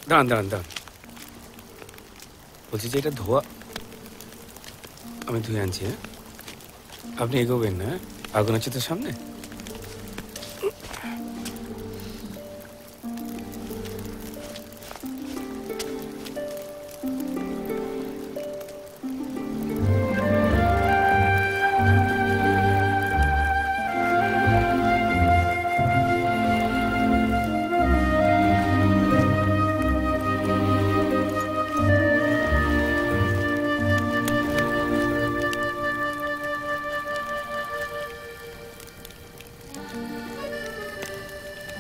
দাঁড়ান দাঁড়ান দাঁড়ান, বলছি যে এটা ধোয়া, আমি ধুয়ে আনছি। হ্যাঁ, আপনি এগোবেন না, আগুন আছে তো সামনে।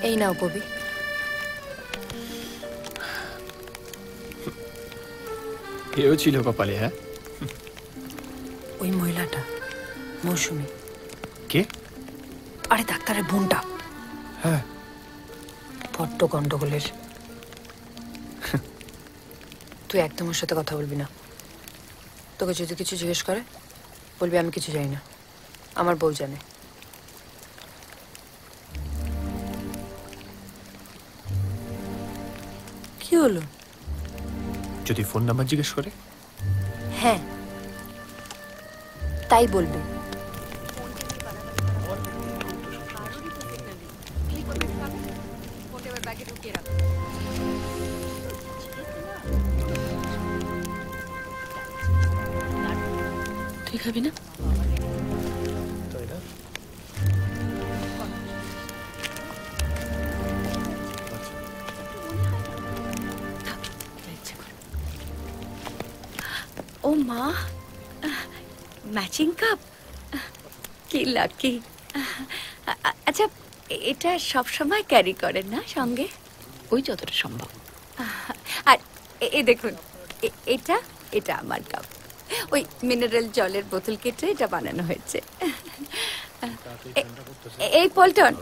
এই নাও কবি। এও ছিল কপালে। হ্যাঁ, ওই মহিলাটা মৌসুমী। কে? আরে ডাক্তারের বোনটা। হ্যাঁ, বড্ড গন্ডগোলের। তুই একদম ওর সাথে কথা বলবি না। তোকে যদি কিছু জিজ্ঞেস করে বলবি আমি কিছু জানি না, আমার বউ জানে। কি হলো? যদি ফোন নাম্বার জিজ্ঞেস করে? হ্যাঁ, তাই বলবি। তুই খাবি না? ও মা, ম্যাচিং কাপ, কি লাকি। আচ্ছা, এটা সব সময় ক্যারি করেন না সঙ্গে? ওই যতটা সম্ভব। আর এ দেখুন, এটা এটা আমার কাপ। ওই মিনারেল জলের বোতল কেটে এটা বানানো হয়েছে। এই পল্টন,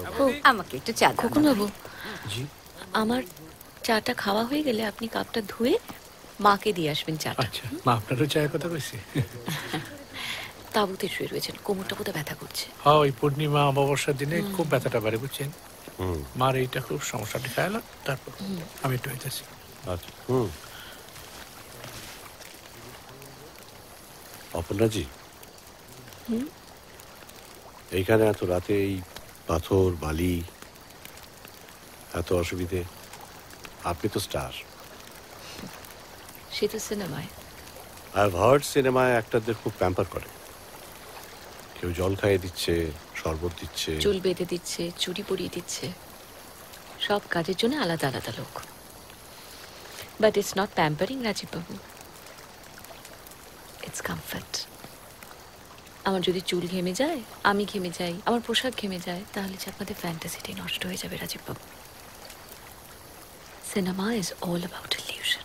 আমাকে একটু চা দাও। খোকন বাবু, আমার চাটা খাওয়া হয়ে গেলে আপনি কাপটা ধুয়ে মাকে দিয়ে আসবেন চাটা। আচ্ছা, মা আপনারও চায়ের কথা কইছে? তাঁবুতে শুয়ে রয়েছেন, কোমরটা বোধহয় ব্যথা করছে। হ্যাঁ, ওই পূর্ণিমা অমাবস্যার দিনে খুব ব্যথাটা বাড়ে, বুঝছেন? মার এইটা খুব সমস্যাটা খাইল, তারপর আমি একটু হইতেছি। আচ্ছা। অপর্ণাজি, এইখানে এত রাতে এই পাথর বালি, এত অসুবিধে, আপনি তো স্টার। সে তো সিনেমায়। আর হার্ড সিনেমায় অ্যাক্টরদের খুব প্যাম্পার করে। কেউ জল খাইয়ে দিচ্ছে, শরবত দিচ্ছে, চুল বেঁধে দিচ্ছে, চুড়ি পরিয়ে দিচ্ছে, সব কাজের জন্য আলাদা আলাদা লোক। But it's not pampering Rajiv babu, it's comfort. আমার যদি চুল ঘেমে যায়, আমি ঘেমে যাই, আমার পোশাক ঘেমে যায়, তাহলে যে আপনাদের ফ্যান্টাসিটাই নষ্ট হয়ে যাবে রাজীব বাবু। Cinema is all about illusion.